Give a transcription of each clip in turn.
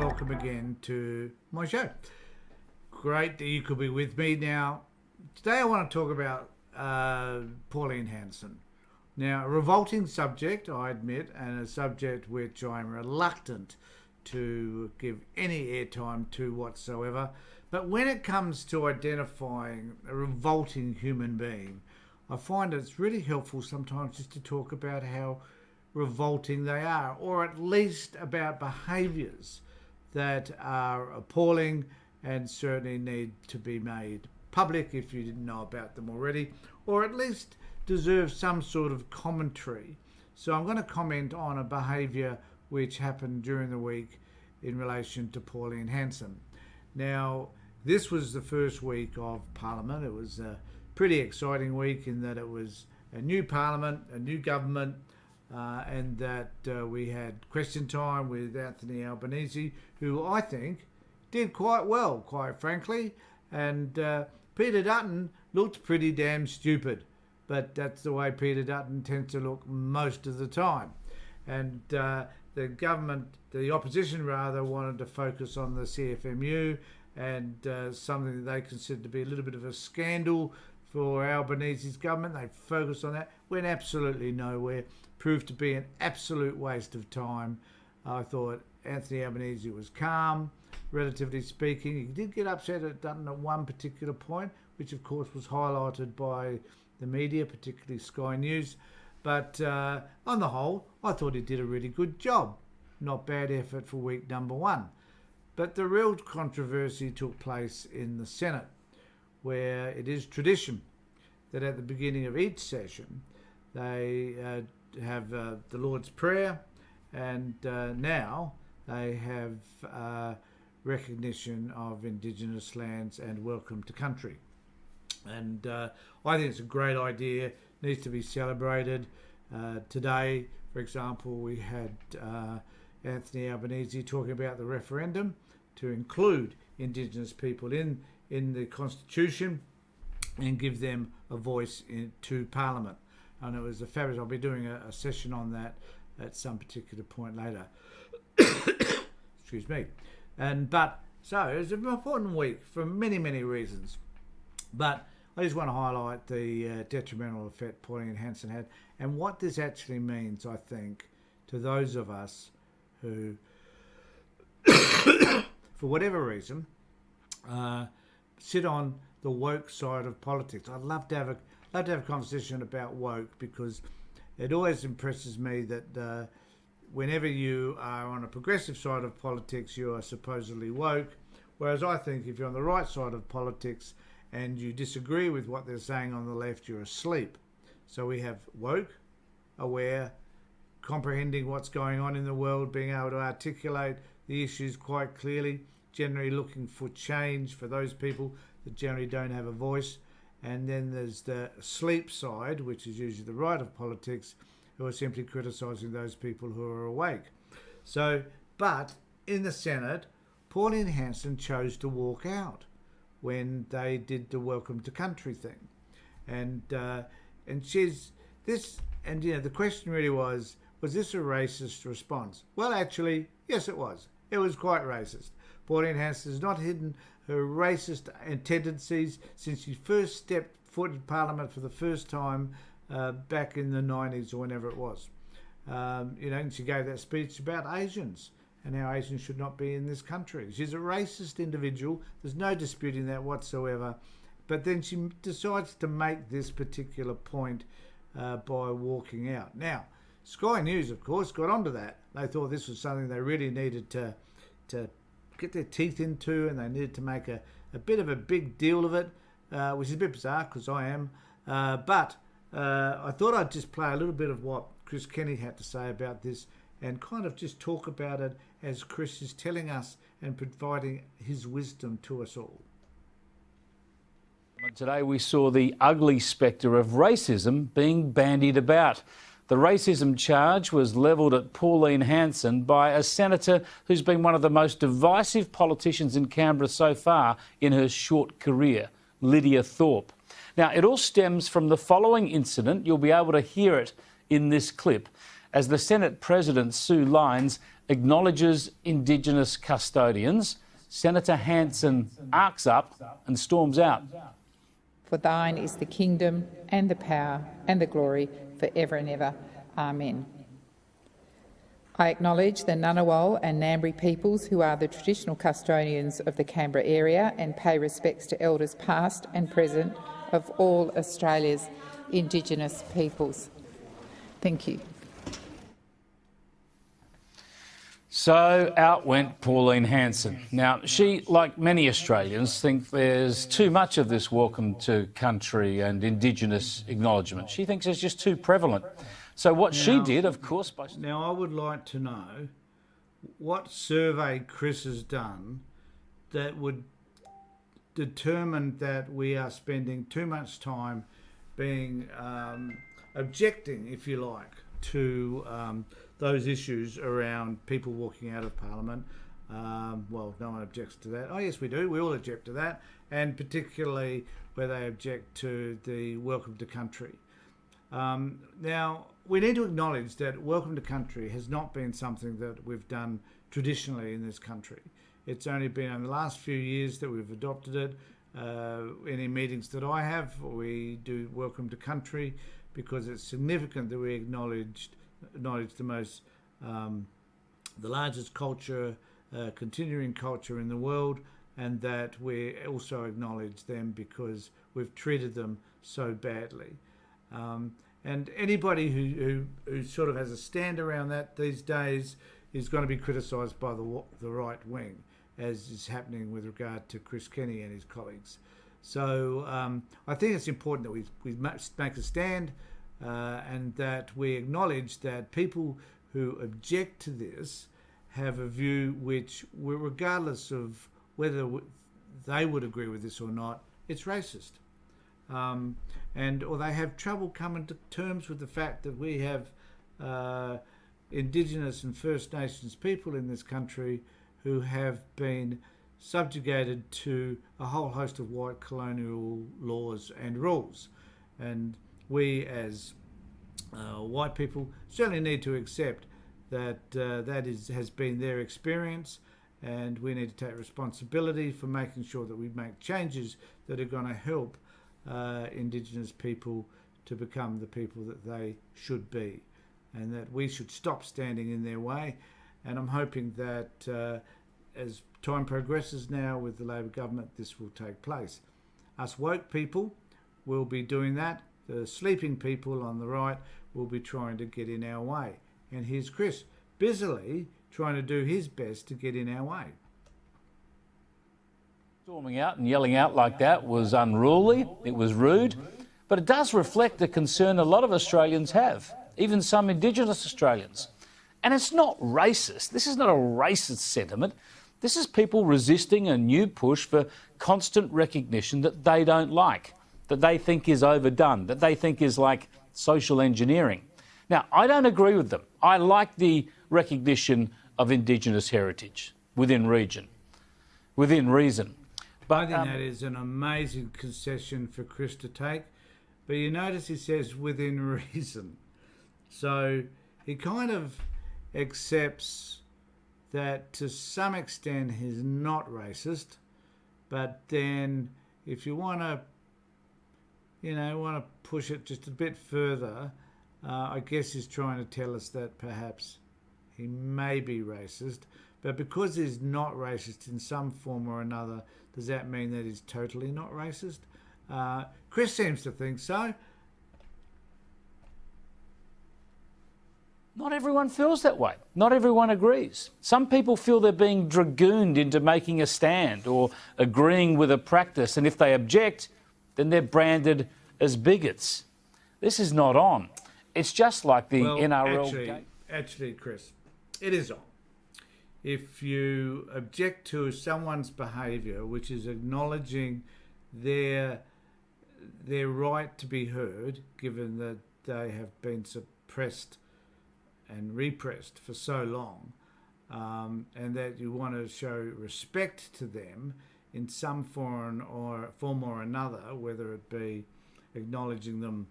welcome again to my show. Great that you could be with me. Now, today I want to talk about Pauline Hanson. Now, a revolting subject, I admit, and a subject which I'm reluctant to give any airtime to whatsoever. But when it comes to identifying a revolting human being, I find it's really helpful sometimes just to talk about how revolting they are, or at least about behaviours that are appalling and certainly need to be made public if you didn't know about them already, or at least deserve some sort of commentary. So I'm going to comment on a behaviour which happened during the week in relation to Pauline Hanson. Now, this was the first week of Parliament. It was a pretty exciting week in that it was a new Parliament, a new government, and that we had question time with Anthony Albanese, who I think did quite well, quite frankly. And Peter Dutton looked pretty damn stupid, but that's the way Peter Dutton tends to look most of the time. And the government, the opposition rather, wanted to focus on the CFMU and something that they considered to be a little bit of a scandal for Albanese's government. They focused on that, went absolutely nowhere, proved to be an absolute waste of time. I thought Anthony Albanese was calm, relatively speaking. He did get upset at Dutton at one particular point, which of course was highlighted by the media, particularly Sky News. But on the whole, I thought he did a really good job. Not bad effort for week number one. But the real controversy took place in the Senate, where it is tradition that at the beginning of each session they have the Lord's Prayer, and now they have recognition of Indigenous lands and welcome to country. And I think it's a great idea, needs to be celebrated. Today, for example, we had Anthony Albanese talking about the referendum to include Indigenous people in the Constitution and give them a voice to Parliament. And it was a fabulous. I'll be doing a session on that at some particular point later. Excuse me. So it was an important week for many, many reasons. But I just want to highlight the detrimental effect Pauline Hanson had and what this actually means, I think, to those of us who, for whatever reason, sit on the woke side of politics. I'd love to have a conversation about woke, because it always impresses me that whenever you are on a progressive side of politics, you are supposedly woke, whereas I think if you're on the right side of politics and you disagree with what they're saying on the left, you're asleep. So we have woke, aware, comprehending what's going on in the world, being able to articulate the issues quite clearly, generally looking for change for those people that generally don't have a voice. And then there's the sleep side, which is usually the right of politics, who are simply criticising those people who are awake. So, but in the Senate, Pauline Hanson chose to walk out when they did the welcome to country thing. And she's this, and you know, the question really was this a racist response? Well, actually, yes, it was. It was quite racist. Pauline Hanson has not hidden her racist tendencies since she first stepped foot in Parliament for the first time back in the 90s or whenever it was. And she gave that speech about Asians and how Asians should not be in this country. She's a racist individual. There's no disputing that whatsoever. But then she decides to make this particular point by walking out. Now, Sky News, of course, got onto that. They thought this was something they really needed to get their teeth into, and they needed to make a bit of a big deal of it, which is a bit bizarre because I am. But I thought I'd just play a little bit of what Chris Kenny had to say about this and kind of just talk about it as Chris is telling us and providing his wisdom to us all. Today we saw the ugly spectre of racism being bandied about. The racism charge was levelled at Pauline Hanson by a senator who's been one of the most divisive politicians in Canberra so far in her short career, Lydia Thorpe. Now, it all stems from the following incident. You'll be able to hear it in this clip as the Senate President, Sue Lines, acknowledges Indigenous custodians, Senator Hanson arcs up and storms out. For thine is the kingdom and the power and the glory for ever and ever. Amen. I acknowledge the Ngunnawal and Ngambri peoples who are the traditional custodians of the Canberra area and pay respects to elders past and present of all Australia's Indigenous peoples. Thank you. So out went Pauline Hanson. Now, she, like many Australians, think there's too much of this welcome to country and Indigenous acknowledgement. She thinks it's just too prevalent. So what she did, of course... Now, I would like to know what survey Chris has done that would determine that we are spending too much time being objecting, if you like, to those issues around people walking out of Parliament. Well, no one objects to that. Oh, yes, we do. We all object to that, and particularly where they object to the welcome to country. Now, we need to acknowledge that welcome to country has not been something that we've done traditionally in this country. It's only been in the last few years that we've adopted it. Any meetings that I have, we do welcome to country because it's significant that we acknowledge the most, the largest culture, continuing culture in the world, and that we also acknowledge them because we've treated them so badly. And anybody who sort of has a stand around that these days is going to be criticised by the right wing, as is happening with regard to Chris Kenny and his colleagues. So I think it's important that we make a stand and that we acknowledge that people who object to this have a view which, regardless of whether they would agree with this or not, it's racist. Or they have trouble coming to terms with the fact that we have Indigenous and First Nations people in this country who have been subjugated to a whole host of white colonial laws and rules. And we as white people certainly need to accept that has been their experience, and we need to take responsibility for making sure that we make changes that are going to help Indigenous people to become the people that they should be, and that we should stop standing in their way. And I'm hoping that as time progresses now with the Labor government, this will take place. Us woke people will be doing that. The sleeping people on the right will be trying to get in our way. And here's Chris, busily trying to do his best to get in our way. Storming out and yelling out like that was unruly, it was rude, but it does reflect a concern a lot of Australians have, even some Indigenous Australians. And it's not racist. This is not a racist sentiment. This is people resisting a new push for constant recognition that they don't like, that they think is overdone, that they think is like social engineering. Now, I don't agree with them. I like the recognition of Indigenous heritage within reason. But I think that is an amazing concession for Chris to take. But you notice he says within reason. So he kind of accepts that to some extent he's not racist, but then if you want to push it just a bit further, I guess he's trying to tell us that perhaps he may be racist, but because he's not racist in some form or another, does that mean that he's totally not racist? Chris seems to think so. not everyone feels that way. Not everyone agrees. Some people feel they're being dragooned into making a stand or agreeing with a practice, and if they object, then they're branded as bigots. This is not on. It's just like the NRL... Actually, Chris, it is on. If you object to someone's behaviour, which is acknowledging their right to be heard, given that they have been suppressed and repressed for so long, and that you want to show respect to them in some form or another, whether it be acknowledging them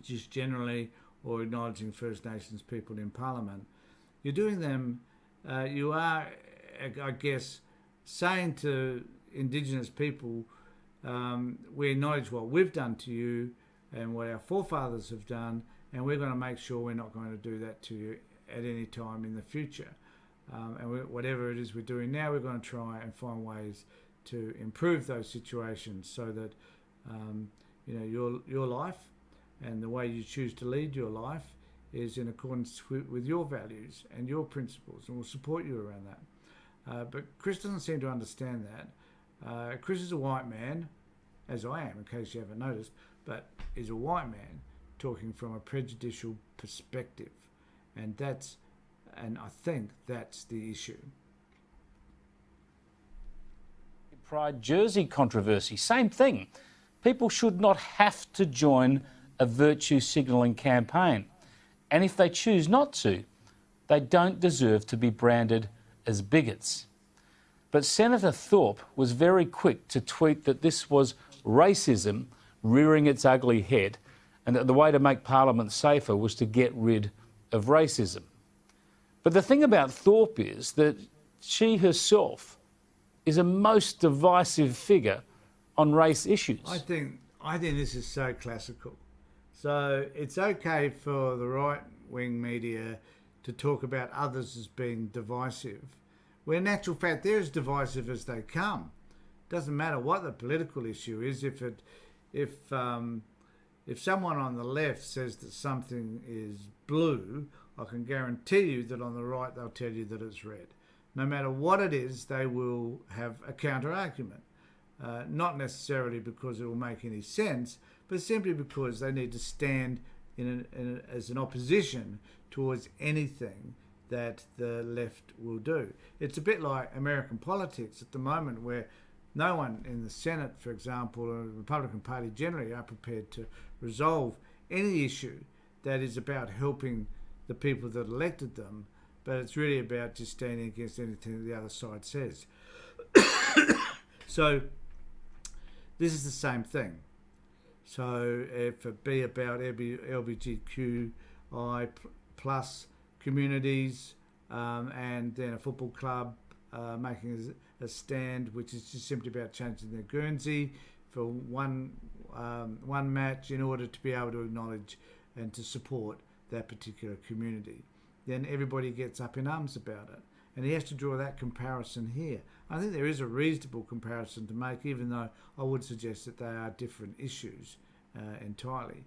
just generally or acknowledging First Nations people in Parliament, you're doing them you are, I guess, saying to Indigenous people, we acknowledge what we've done to you and what our forefathers have done, and we're going to make sure we're not going to do that to you at any time in the future. Whatever it is we're doing now, we're going to try and find ways to improve those situations so that your life and the way you choose to lead your life is in accordance with your values and your principles, and we'll support you around that. But Chris doesn't seem to understand that. Chris is a white man, as I am, in case you haven't noticed, but is a white man talking from a prejudicial perspective, and I think that's the issue. Pride jersey controversy, same thing. People should not have to join a virtue signalling campaign. And if they choose not to, they don't deserve to be branded as bigots. But Senator Thorpe was very quick to tweet that this was racism rearing its ugly head, and that the way to make Parliament safer was to get rid of racism. But the thing about Thorpe is that she herself is a most divisive figure on race issues. I think this is so classical. So it's okay for the right-wing media to talk about others as being divisive, where in actual fact they're as divisive as they come. Doesn't matter what the political issue is. If someone on the left says that something is blue, I can guarantee you that on the right they'll tell you that it's red. No matter what it is, they will have a counter-argument. Not necessarily because it will make any sense, but simply because they need to stand as an opposition towards anything that the left will do. It's a bit like American politics at the moment, where no one in the Senate, for example, or the Republican Party generally, are prepared to resolve any issue that is about helping the people that elected them, but it's really about just standing against anything the other side says. So this is the same thing. So if it be about LGBTQI plus communities, and then a football club making a stand, which is just simply about changing their Guernsey for one match in order to be able to acknowledge and to support that particular community, then everybody gets up in arms about it. And he has to draw that comparison here. I think there is a reasonable comparison to make, even though I would suggest that they are different issues entirely.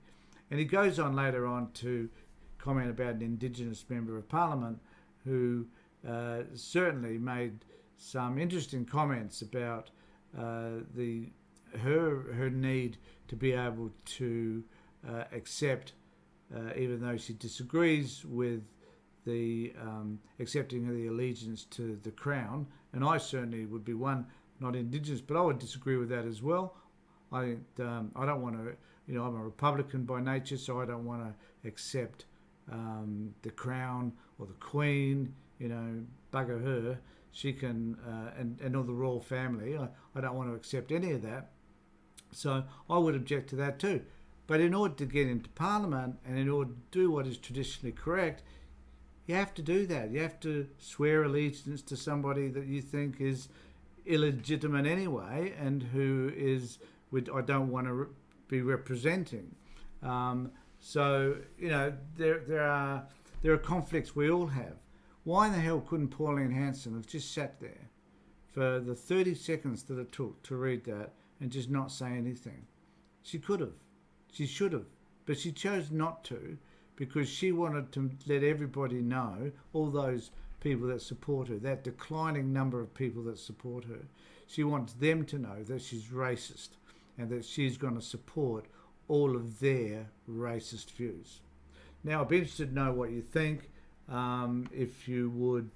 And he goes on later on to comment about an Indigenous Member of Parliament who certainly made some interesting comments about her need to be able to accept, even though she disagrees with the accepting of the allegiance to the Crown, and I certainly would be one, not Indigenous, but I would disagree with that as well. I don't want to, I'm a Republican by nature, so I don't want to accept the Crown or the Queen, bugger her. She can, and all the royal family. I don't want to accept any of that. So I would object to that too. But in order to get into Parliament and in order to do what is traditionally correct, you have to do that. You have to swear allegiance to somebody that you think is illegitimate anyway, and who I don't want to be representing. So there are conflicts we all have. Why in the hell couldn't Pauline Hanson have just sat there for the 30 seconds that it took to read that and just not say anything? She could have. She should have. But she chose not to, because she wanted to let everybody know, all those people that support her, that declining number of people that support her, she wants them to know that she's racist and that she's going to support all of their racist views. Now, I'd be interested to know what you think. If you would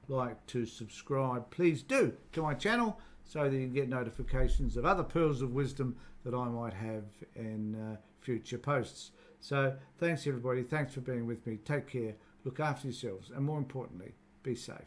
like to subscribe, please do to my channel so that you can get notifications of other pearls of wisdom that I might have in future posts. So thanks everybody, thanks for being with me, take care, look after yourselves, and more importantly, be safe.